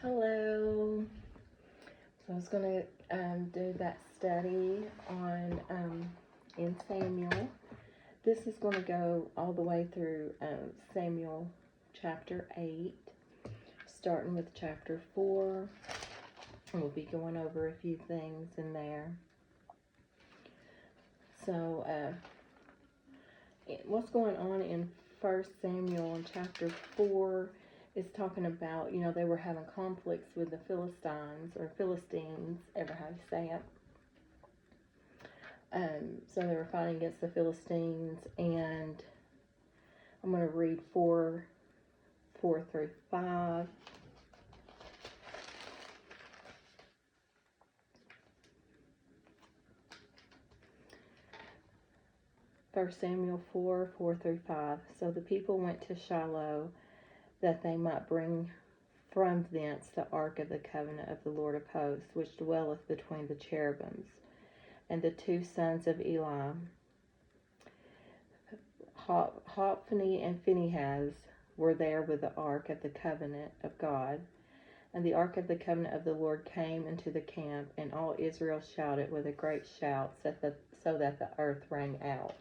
Hello. So I was going to do that study on in Samuel. This is going to go all the way through Samuel chapter 8, starting with chapter 4. And we'll be going over a few things in there. So what's going on in 1 Samuel in chapter 4 is talking about, they were having conflicts with the Philistines, ever how you say it. So they were fighting against the Philistines, and I'm going to read 4 through 5. First Samuel 4 through 5. So the people went to Shiloh, that they might bring from thence the ark of the covenant of the Lord of hosts, which dwelleth between the cherubims. And the two sons of Eli, Hophni and Phinehas, were there with the ark of the covenant of God. And the ark of the covenant of the Lord came into the camp, and all Israel shouted with a great shout, so that the earth rang out.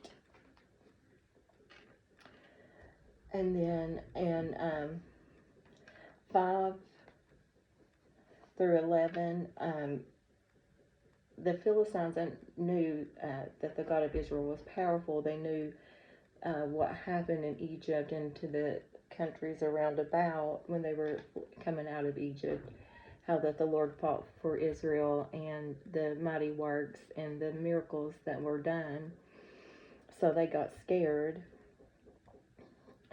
And then in 5 through 11, the Philistines knew that the God of Israel was powerful. They knew what happened in Egypt and to the countries around about when they were coming out of Egypt, how that the Lord fought for Israel and the mighty works and the miracles that were done. So they got scared.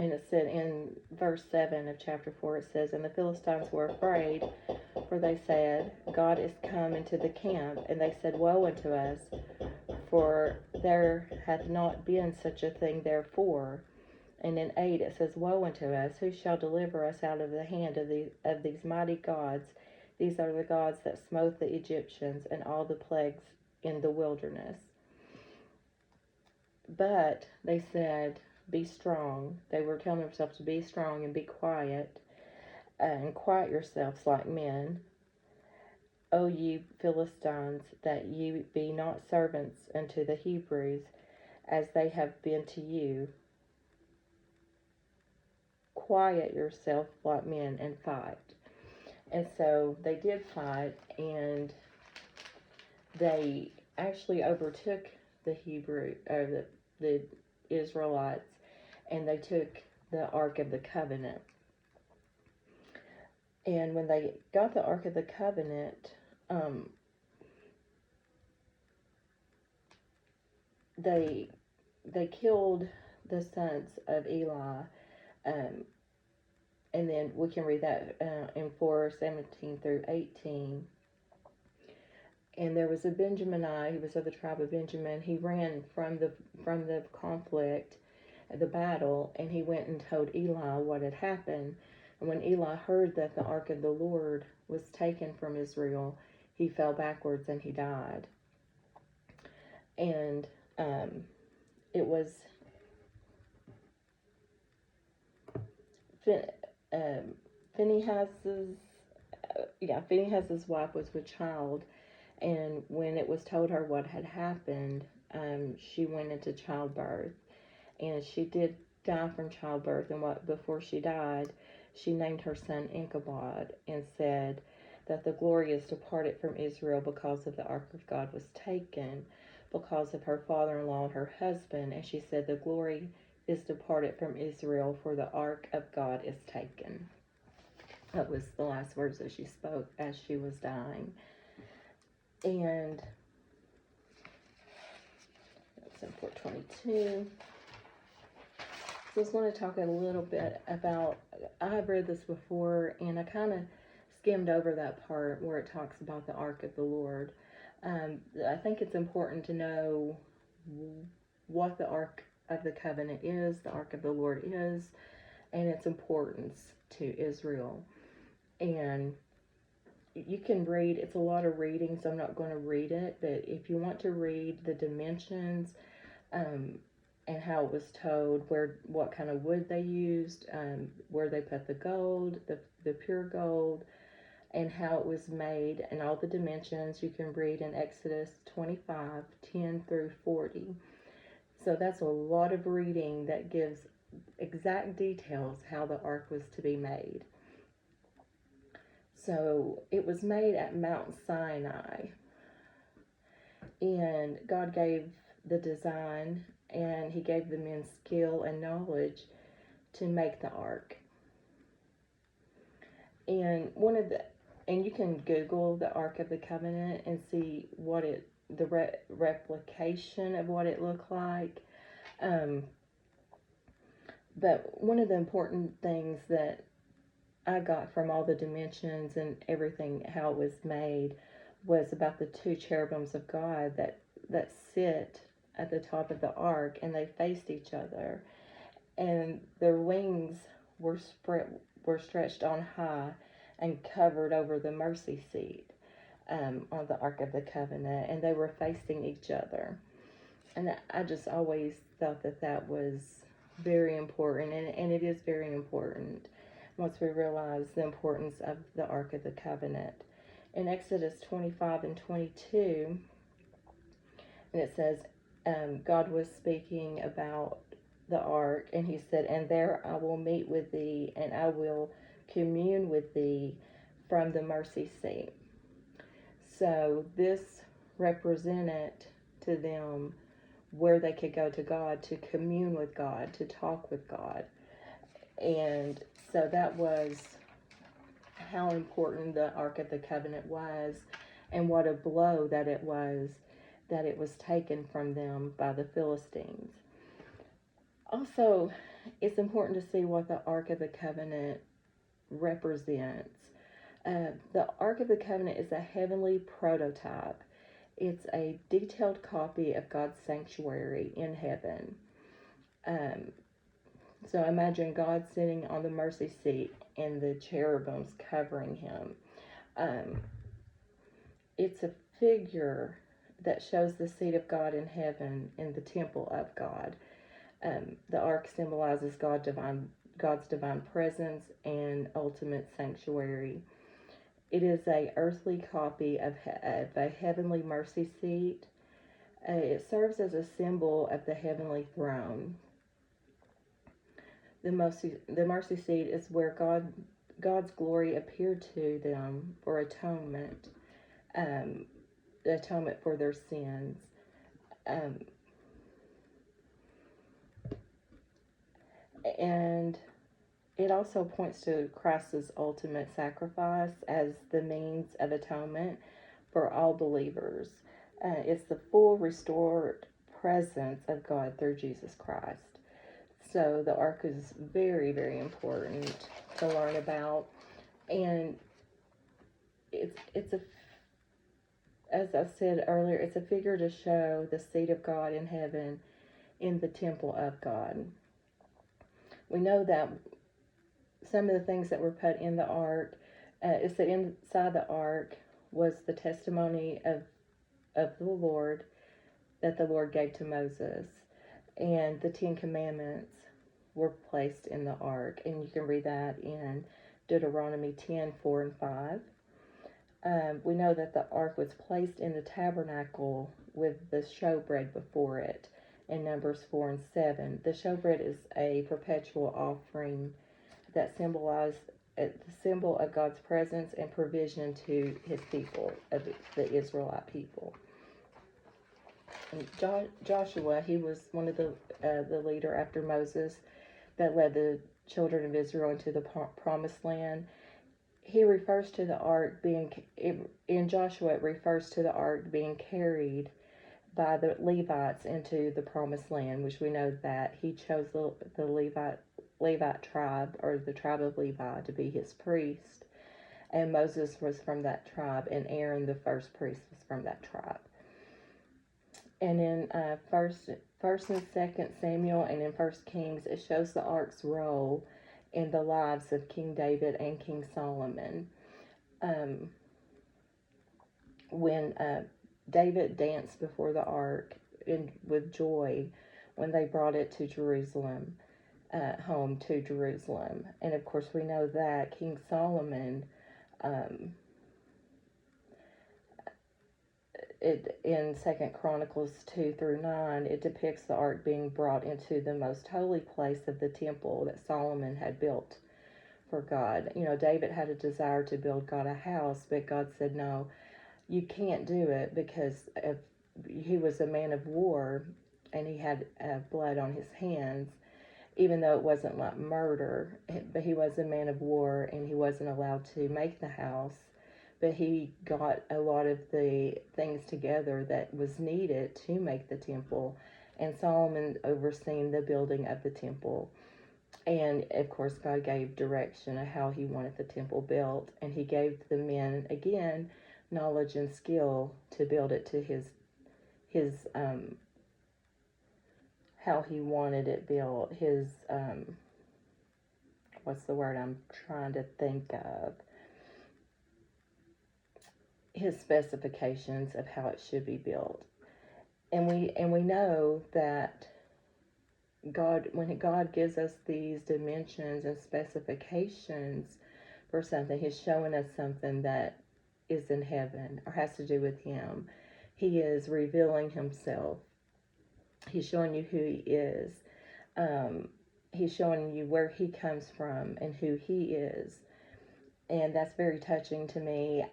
And it said in verse 7 of chapter 4, it says, And the Philistines were afraid, for they said, God is come into the camp. And they said, Woe unto us, for there hath not been such a thing therefore. And in 8 it says, Woe unto us, who shall deliver us out of the hand of these mighty gods? These are the gods that smote the Egyptians and all the plagues in the wilderness. But they said, Be strong. They were telling themselves to be strong and be quiet, and quiet yourselves like men. O ye Philistines, that ye be not servants unto the Hebrews, as they have been to you. Quiet yourself like men and fight. And so they did fight, and they actually overtook the Israelites, and they took the Ark of the Covenant. And when they got the Ark of the Covenant, they killed the sons of Eli, and then we can read that in 4:17 through 18. And there was a Benjaminite, he was of the tribe of Benjamin. He ran from the conflict, the battle, and he went and told Eli what had happened. And when Eli heard that the ark of the Lord was taken from Israel, he fell backwards and he died. And it was Phinehas's wife was with child, and when it was told her what had happened, she went into childbirth, and she did die from childbirth. And before she died, she named her son Ichabod, and said that the glory is departed from Israel because of the ark of God was taken, because of her father-in-law and her husband. And she said, the glory is departed from Israel, for the ark of God is taken. That was the last words that she spoke as she was dying. And that's in 4:22. So I was going to talk a little bit about, I've read this before, and I kind of skimmed over that part where it talks about the Ark of the Lord. I think it's important to know what the Ark of the Covenant is, the Ark of the Lord is, and its importance to Israel. And you can read, it's a lot of reading, so I'm not going to read it, but if you want to read the dimensions, and how it was told, what kind of wood they used, where they put the gold, the pure gold, and how it was made and all the dimensions. You can read in Exodus 25:10 through 40. So that's a lot of reading that gives exact details how the ark was to be made. So it was made at Mount Sinai, and God gave the design, and he gave the men skill and knowledge to make the ark. And you can Google the Ark of the Covenant and see what the replication of what it looked like. But one of the important things that I got from all the dimensions and everything, how it was made, was about the two cherubims of God that sit at the top of the ark, and they faced each other, and their wings were stretched on high and covered over the mercy seat on the Ark of the Covenant, and they were facing each other. And I just always thought that was very important, and it is very important once we realize the importance of the Ark of the Covenant. In Exodus 25:22, and it says, God was speaking about the ark, and he said, "And there I will meet with thee, and I will commune with thee from the mercy seat." So this represented to them where they could go to God, to commune with God, to talk with God. And so that was how important the Ark of the Covenant was, and what a blow that it was taken from them by the Philistines. Also, it's important to see what the Ark of the Covenant represents. The Ark of the Covenant is a heavenly prototype. It's a detailed copy of God's sanctuary in heaven. So imagine God sitting on the mercy seat and the cherubims covering him. It's a figure that shows the seat of God in heaven in the temple of God. The ark symbolizes God's divine presence and ultimate sanctuary. It is a earthly copy of a heavenly mercy seat. It serves as a symbol of the heavenly throne. The mercy seat is where God's glory appeared to them for atonement, atonement for their sins. And it also points to Christ's ultimate sacrifice as the means of atonement for all believers. It's the full restored presence of God through Jesus Christ. So the ark is very, very important to learn about, and it's a, as I said earlier, it's a figure to show the seat of God in heaven in the temple of God. We know that some of the things that were put in the ark is that inside the ark was the testimony of the Lord that the Lord gave to Moses, and the 10 Commandments were placed in the ark, and you can read that in Deuteronomy 10:4-5. We know that the ark was placed in the tabernacle with the showbread before it in Numbers 4-7. The showbread is a perpetual offering that symbolized the symbol of God's presence and provision to his people, of the Israelite people. And Joshua, he was one of the leader after Moses that led the children of Israel into the promised land. He refers to the ark in Joshua, it refers to the ark being carried by the Levites into the promised land, which we know that he chose the Levite tribe, or the tribe of Levi, to be his priest. And Moses was from that tribe, and Aaron, the first priest, was from that tribe. And in First and Second Samuel, and in First Kings, it shows the ark's role in the lives of King David and King Solomon. When David danced before the ark with joy when they brought it to Jerusalem, home to Jerusalem. And of course we know that King Solomon um, it in Second Chronicles 2 through 9, it depicts the ark being brought into the most holy place of the temple that Solomon had built for God. David had a desire to build God a house, but God said, no, you can't do it, because he was a man of war and he had blood on his hands, even though it wasn't like murder. But he was a man of war and he wasn't allowed to make the house. But he got a lot of the things together that was needed to make the temple, and Solomon overseen the building of the temple. And of course, God gave direction of how he wanted the temple built, and he gave the men, again, knowledge and skill to build it to his how he wanted it built. His what's the word I'm trying to think of? His specifications of how it should be built. And we know that when God gives us these dimensions and specifications for something, he's showing us something that is in heaven or has to do with him. He is revealing himself. He's showing you who he is. He's showing you where he comes from and who he is. And that's very touching to me.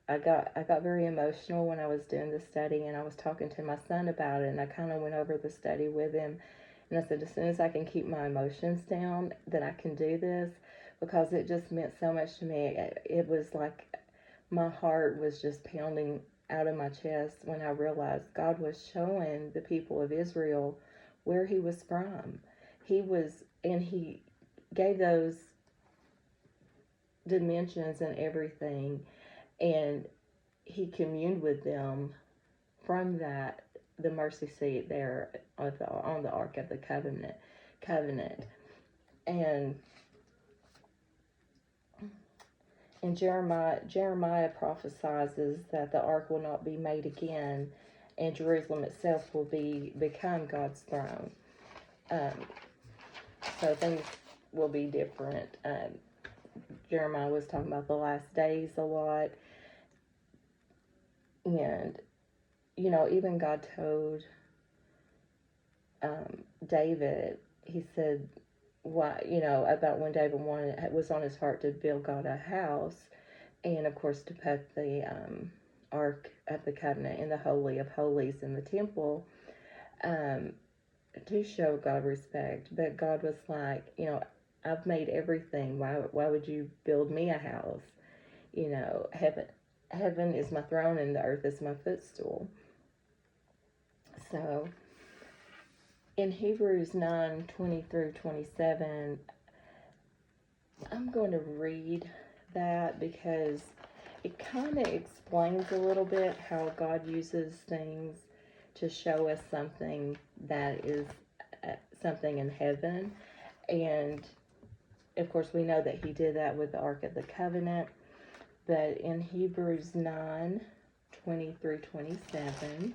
I got very emotional when I was doing the study, and I was talking to my son about it, and I kind of went over the study with him. And I said, as soon as I can keep my emotions down, then I can do this, because it just meant so much to me. It was like my heart was just pounding out of my chest when I realized God was showing the people of Israel where he was from. And he gave those dimensions and everything, and he communed with them from the mercy seat there on the Ark of the Covenant. And Jeremiah prophesies that the ark will not be made again, and Jerusalem itself will become God's throne. So things will be different. Jeremiah was talking about the last days a lot, and even God told David. He said, why, about when David was on his heart to build God a house, and of course to put the Ark of the Covenant in the Holy of Holies in the temple, to show God respect. But God was like, I've made everything. Why would you build me a house? Heaven is my throne and the earth is my footstool. So in Hebrews 9:20-27, I'm going to read that because it kind of explains a little bit how God uses things to show us something that is something in heaven. And of course, we know that he did that with the Ark of the Covenant. But in Hebrews 9:20-27,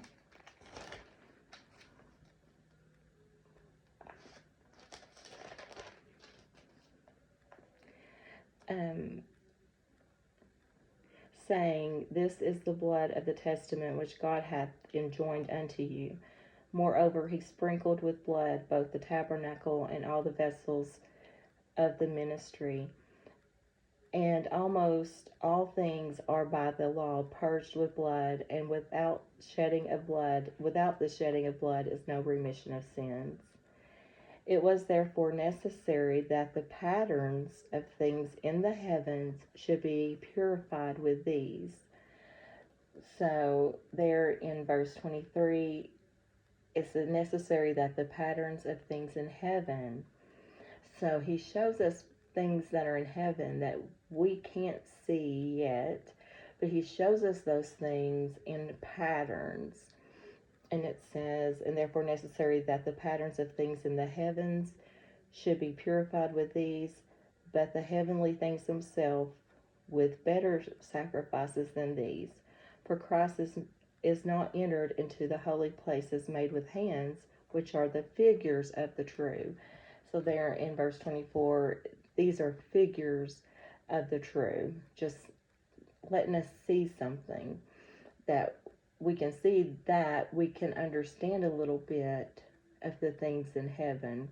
saying, "This is the blood of the testament which God hath enjoined unto you. Moreover, he sprinkled with blood both the tabernacle and all the vessels of the ministry. And almost all things are by the law purged with blood, and without the shedding of blood is no remission of sins. It was therefore necessary that the patterns of things in the heavens should be purified with these." So there in verse 23, it's necessary that the patterns of things in heaven. So he shows us things that are in heaven that we can't see yet, but he shows us those things in patterns. And it says, "And therefore necessary that the patterns of things in the heavens should be purified with these, but the heavenly things themselves with better sacrifices than these. For Christ is not entered into the holy places made with hands, which are the figures of the true." So there in verse 24, these are figures of the true, just letting us see something, that we can see, that we can understand a little bit of the things in heaven,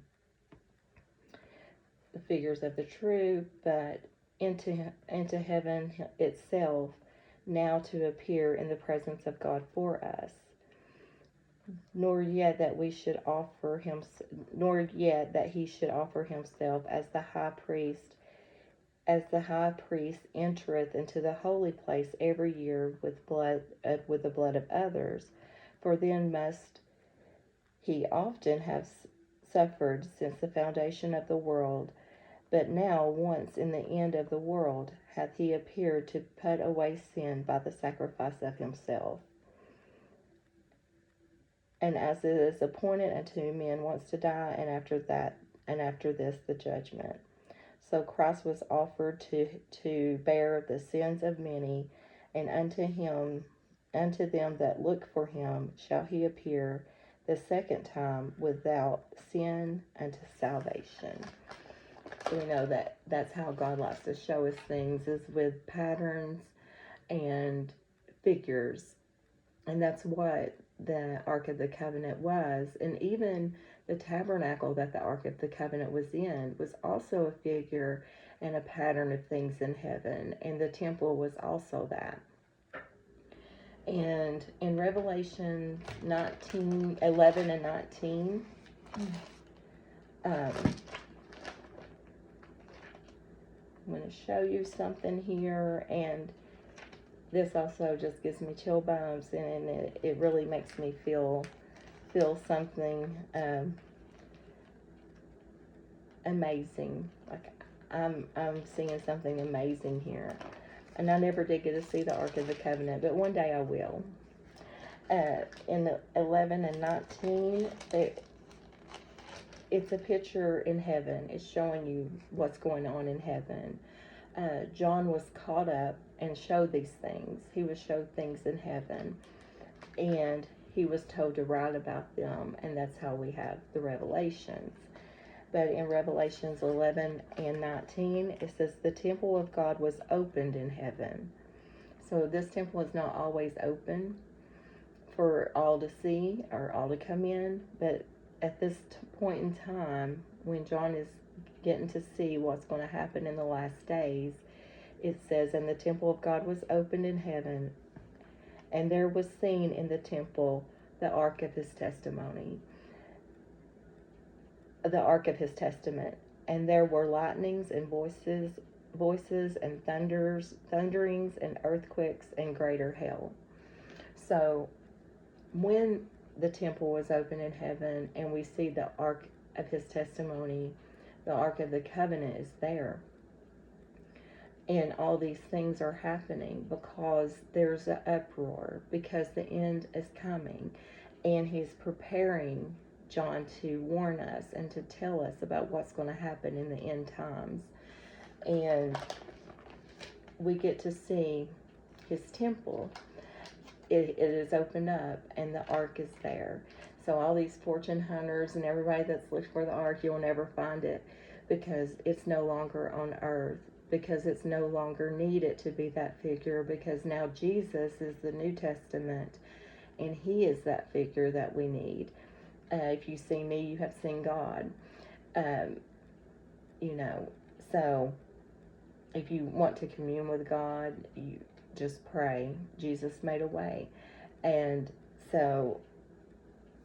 the figures of the true, but into heaven itself, now to appear in the presence of God for us. Nor yet that he should offer himself as the high priest entereth into the holy place every year with the blood of others, for then must he often have suffered since the foundation of the world. But now once in the end of the world hath he appeared to put away sin by the sacrifice of himself. And as it is appointed unto men once to die, and after this the judgment. So Christ was offered to bear the sins of many, and unto them that look for him shall he appear the second time without sin unto salvation. So we know that that's how God likes to show us things, is with patterns and figures. And that's what the Ark of the Covenant was. And even the tabernacle that the Ark of the Covenant was in was also a figure and a pattern of things in heaven. And the temple was also that. And in Revelation 11 and 19, I'm going to show you something here, and this also just gives me chill bumps, and it really makes me feel something amazing. Like I'm seeing something amazing here. And I never did get to see the Ark of the Covenant, but one day I will. In 11 and 19, it's a picture in heaven. It's showing you what's going on in heaven. John was caught up and showed these things. He was showed things in heaven, and he was told to write about them, and that's how we have the Revelations. But in Revelations 11 and 19, it says, the temple of God was opened in heaven. So this temple is not always open for all to see or all to come in, but at this point in time, when John is getting to see what's going to happen in the last days, it says, and the temple of God was opened in heaven, and there was seen in the temple the ark of his testimony, the ark of his testament, and there were lightnings and voices and thunderings and earthquakes and greater hail. So when the temple was open in heaven and we see the ark of his testimony, the ark of the covenant is there, and all these things are happening because there's an uproar, because the end is coming, and he's preparing John to warn us and to tell us about what's going to happen in the end times. And we get to see his temple. It is opened up, and the ark is there. So all these fortune hunters and everybody that's looked for the ark, you'll never find it, because it's no longer on earth, because it's no longer needed to be that figure, because now Jesus is the New Testament, and he is that figure that we need. If you see me, you have seen God. So if you want to commune with God, you just pray. Jesus made a way. And so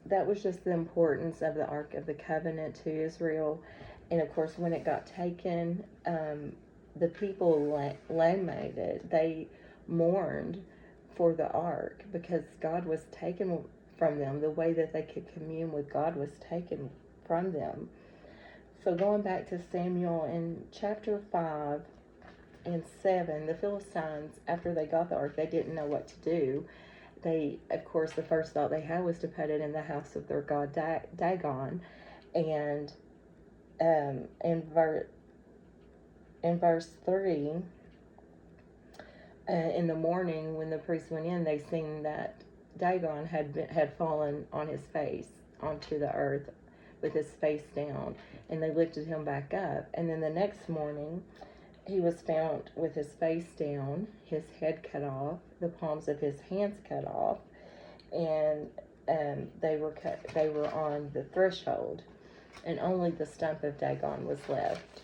that was just the importance of the Ark of the Covenant to Israel. And of course, when it got taken, the people lamented. They mourned for the ark, because God was taken from them. The way that they could commune with God was taken from them. So going back to Samuel in chapter 5 and 7, the Philistines, after they got the ark, they didn't know what to do. They, of course, the first thought they had was to put it in the house of their god Dagon. And in verse 3, in the morning when the priests went in, they seen that Dagon had fallen on his face onto the earth with his face down, and they lifted him back up. And then the next morning, he was found with his face down, his head cut off, the palms of his hands cut off, and they were on the threshold, and only the stump of Dagon was left.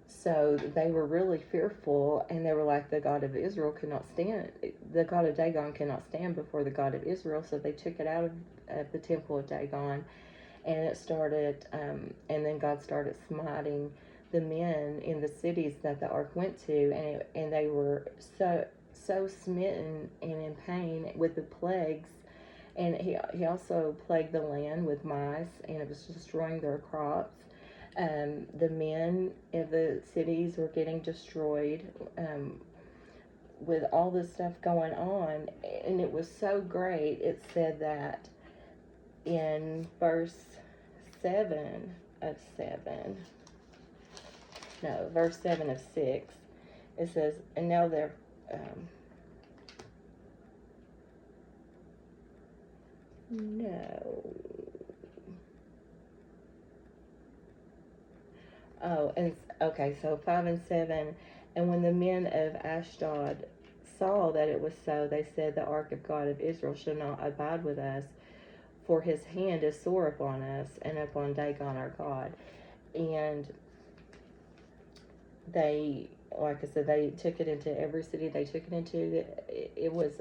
So they were really fearful, and they were like, the God of Israel could not stand, the God of Dagon cannot stand before the God of Israel. So they took it out of the temple of Dagon, and it started, and then God started smiting the men in the cities that the ark went to, and they were so smitten and in pain with the plagues. And he also plagued the land with mice, and it was destroying their crops. The men in the cities were getting destroyed with all this stuff going on, and it was so great. It said that in verse 7 of 6, it says, and now they're no. Oh, and okay, so 5 and 7. And when the men of Ashdod saw that it was so, they said, the ark of God of Israel shall not abide with us, for his hand is sore upon us and upon Dagon our God. And they, like I said, they took it into every city they took it into. It was,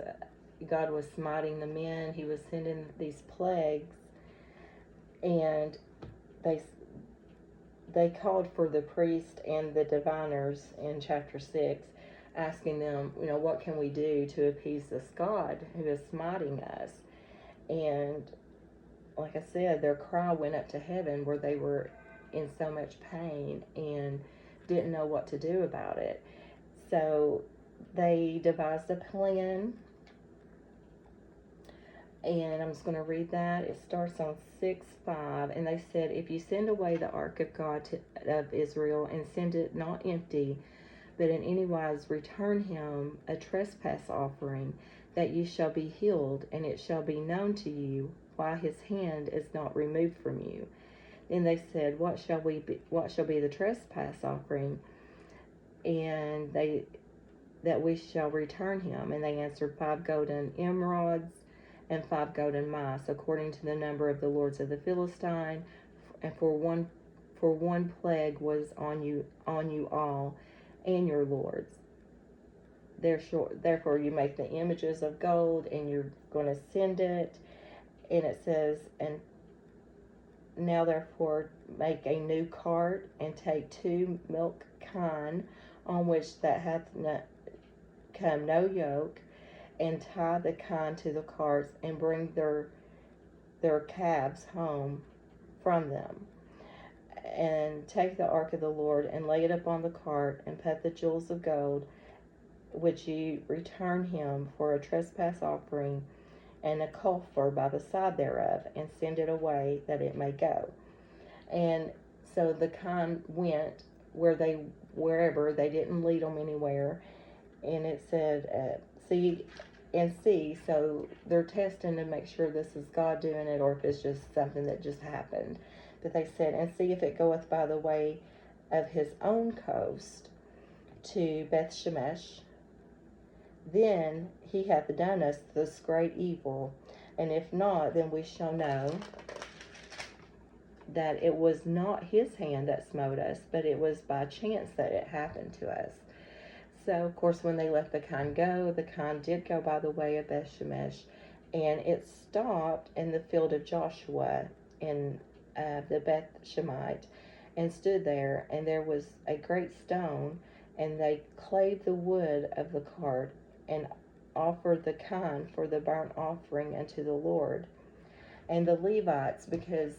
God was smiting the men. He was sending these plagues, and they called for the priest and the diviners in chapter 6, asking them, what can we do to appease this God who is smiting us? And like I said, their cry went up to heaven, where they were in so much pain and didn't know what to do about it. So they devised a plan, and I'm just going to read that. It starts on 6:5, and they said, if you send away the ark of God of Israel, and send it not empty, but in any wise return him a trespass offering, that you shall be healed, and it shall be known to you why his hand is not removed from you. Then they said, what shall be the trespass offering, and that we shall return him? And they answered, 5 golden emerods and 5 golden mice, according to the number of the lords of the Philistine, and for one plague was on you all and your lords. Therefore you make the images of gold, and you're going to send it. And it says, and now therefore make a new cart, and take 2 milk kine, on which that hath come no yoke, and tie the kine to the carts, and bring their calves home from them. And take the ark of the Lord, and lay it upon the cart, and put the jewels of gold, which ye return him for a trespass offering, and a coffer by the side thereof, and send it away, that it may go. And so the kine went wherever. They didn't lead them anywhere. And it said, see. So they're testing to make sure this is God doing it, or if it's just something that just happened. But they said, and see if it goeth by the way of his own coast to Beth Shemesh. Then he hath done us this great evil. And if not, then we shall know that it was not his hand that smote us, but it was by chance that it happened to us. So, of course, when they let the kine go, the kine did go by the way of Beth Shemesh, and it stopped in the field of Joshua in the Beth Shemite, and stood there, and there was a great stone, and they clave the wood of the cart, and offered the kine for the burnt offering unto the Lord. And the Levites, because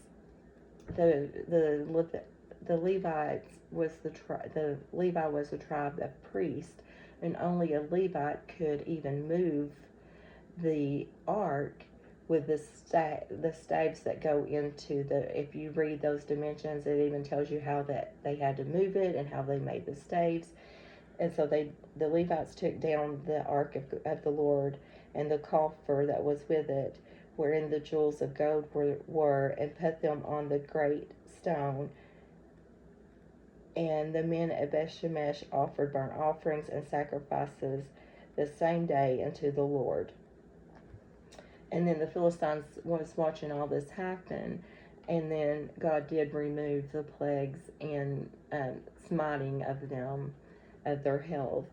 the Levites was the Levi was a tribe of priests, and only a Levite could even move the ark with the staves that go into the. If you read those dimensions, it even tells you how that they had to move it and how they made the staves. And so the Levites took down the ark of the Lord, and the coffer that was with it, wherein the jewels of gold were, and put them on the great stone And the men at Bethshemesh offered burnt offerings and sacrifices the same day unto the Lord. And then the Philistines was watching all this happen, and then God did remove the plagues and smiting of them, of their health.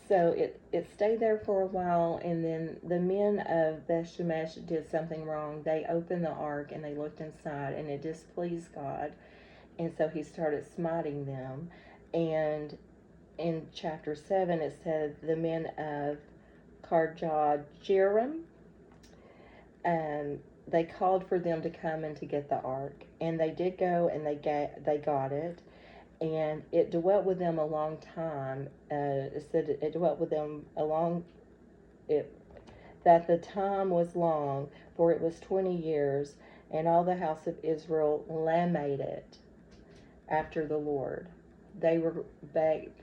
So it stayed there for a while, and then the men of Bethshemesh did something wrong. They opened the ark and they looked inside, and it displeased God, and so he started smiting them. And in chapter 7 it said the men of Kirjath-jearim, they called for them to come and to get the ark, and they did go, and they got it, and it dwelt with them a long time. It said it dwelt with them that the time was long, for it was 20 years, and all the house of Israel lamented after the Lord. They were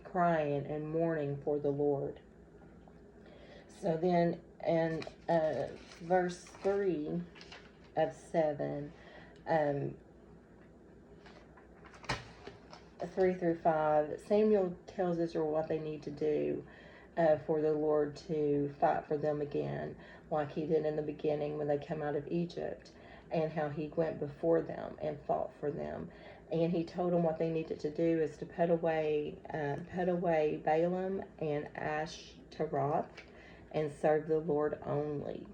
crying and mourning for the Lord. So then in verse 3 of 7, 3 through 5, Samuel tells Israel what they need to do for the Lord to fight for them again, like he did in the beginning when they come out of Egypt, and how he went before them and fought for them. And he told them what they needed to do is to put away Balaam and Ashtaroth, and serve the Lord only.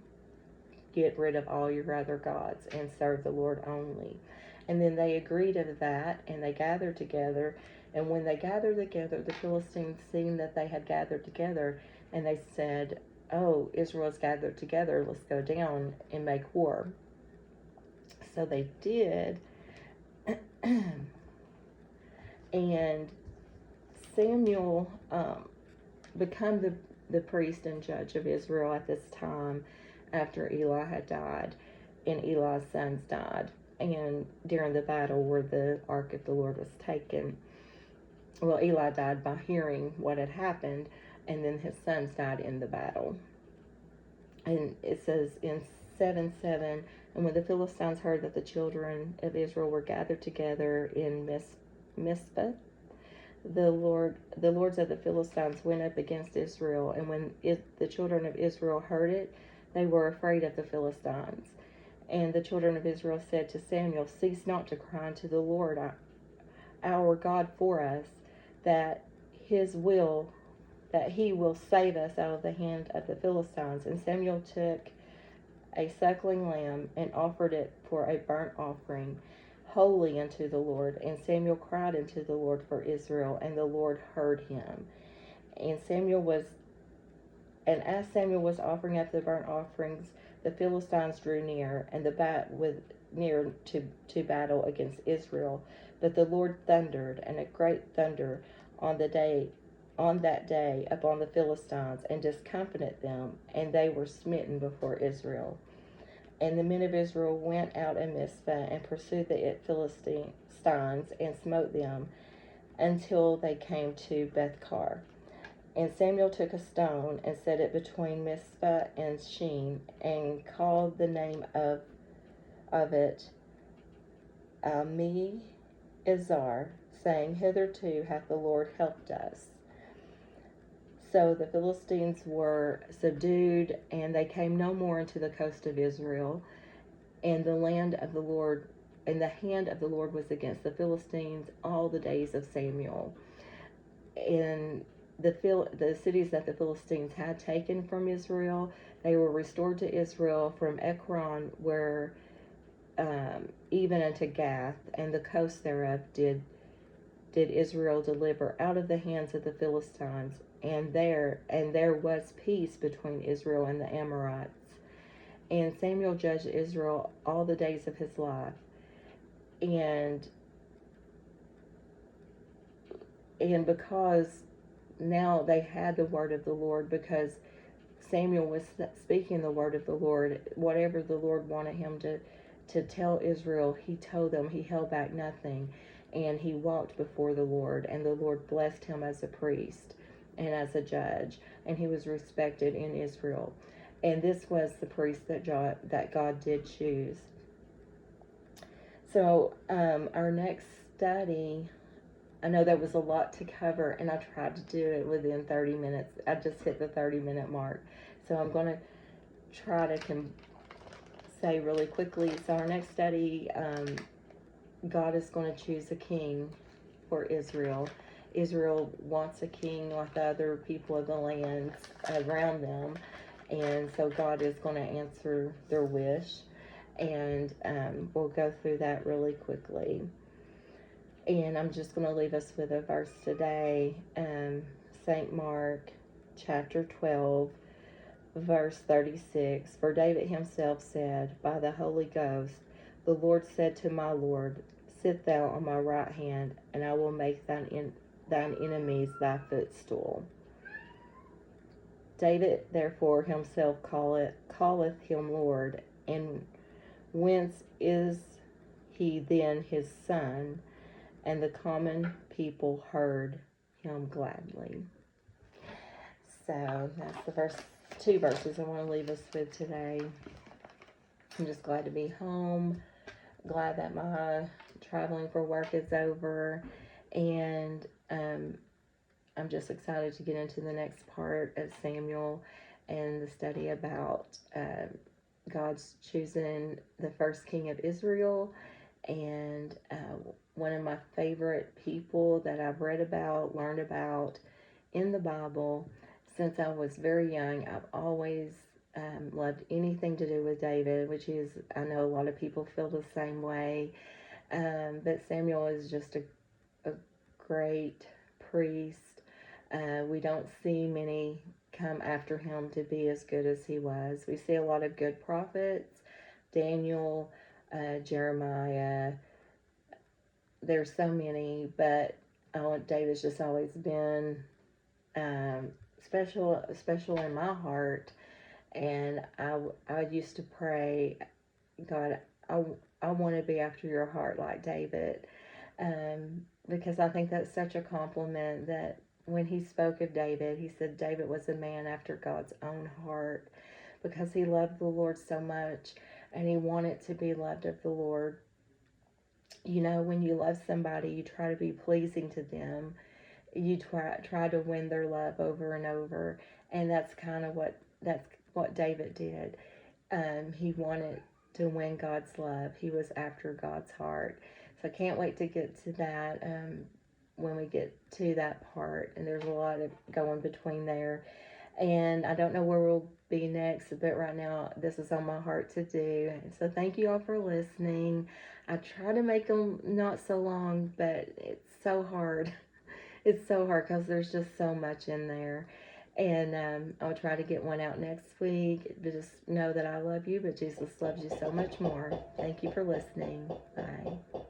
Get rid of all your other gods and serve the Lord only. And then they agreed of that, and they gathered together. And when they gathered together, the Philistines, seeing that they had gathered together, and they said, "Oh, Israel's gathered together, let's go down and make war." So they did. And Samuel became the priest and judge of Israel at this time, after Eli had died, and Eli's sons died, and during the battle where the ark of the Lord was taken. Well, Eli died by hearing what had happened, and then his sons died in the battle. And it says in 7:7, and when the Philistines heard that the children of Israel were gathered together in Mizpah, the lords of the Philistines went up against Israel, and when the children of Israel heard it, they were afraid of the Philistines. And the children of Israel said to Samuel, "Cease not to cry unto the Lord our God for us, that he will save us out of the hand of the Philistines." And Samuel took a suckling lamb and offered it for a burnt offering, holy unto the Lord. And Samuel cried unto the Lord for Israel, and the Lord heard him. And as Samuel was offering up the burnt offerings, the Philistines drew near, and near to battle against Israel. But the Lord thundered, and a great thunder on that day upon the Philistines, and discomfited them, and they were smitten before Israel. And the men of Israel went out in Mizpah, and pursued the Philistines, and smote them until they came to Bethkar. And Samuel took a stone, and set it between Mizpah and Shen, and called the name of it Ammi-Ezer, saying, "Hitherto hath the Lord helped us." So the Philistines were subdued, and they came no more into the coast of Israel. And the hand of the Lord was against the Philistines all the days of Samuel. And the cities that the Philistines had taken from Israel, they were restored to Israel from Ekron, where even unto Gath, and the coast thereof did Israel deliver out of the hands of the Philistines. And there was peace between Israel and the Amorites. And Samuel judged Israel all the days of his life. And because now they had the word of the Lord, because Samuel was speaking the word of the Lord, whatever the Lord wanted him to tell Israel, he told them. He held back nothing, and he walked before the Lord, and the Lord blessed him as a priest and as a judge, and he was respected in Israel. And this was the priest that God did choose. So our next study, I know there was a lot to cover, and I tried to do it within 30 minutes. I just hit the 30-minute mark. So I'm going to try to say really quickly. So our next study, God is going to choose a king for Israel. Israel wants a king like the other people of the lands around them. And so God is going to answer their wish. And we'll go through that really quickly. And I'm just going to leave us with a verse today. St. Mark chapter 12, verse 36. For David himself said, by the Holy Ghost, the Lord said to my Lord, sit thou on my right hand, and I will make thine enemies thy footstool. David therefore himself calleth him Lord, and whence is he then his son? And the common people heard him gladly. So that's the two verses I want to leave us with today. I'm just glad to be home, glad that my traveling for work is over, and I'm just excited to get into the next part of Samuel and the study about God's choosing the first king of Israel. And one of my favorite people that I've read about, learned about in the Bible since I was very young. I've always loved anything to do with David, which is, I know a lot of people feel the same way. But Samuel is just a great priest. We don't see many come after him to be as good as he was. We see a lot of good prophets, Daniel, Jeremiah. There's so many, but David's just always been special in my heart. And I used to pray, God, I want to be after your heart like David, because I think that's such a compliment that when he spoke of David, he said David was a man after God's own heart, because he loved the Lord so much and he wanted to be loved of the Lord. You know, when you love somebody, you try to be pleasing to them. You try to win their love over and over, and that's what David did. He wanted to win God's love. He was after God's heart. So I can't wait to get to that when we get to that part. And there's a lot of going between there. And I don't know where we'll be next, but right now this is on my heart to do. So thank you all for listening. I try to make them not so long, but it's so hard. It's so hard because there's just so much in there. And I'll try to get one out next week. But just know that I love you, but Jesus loves you so much more. Thank you for listening. Bye.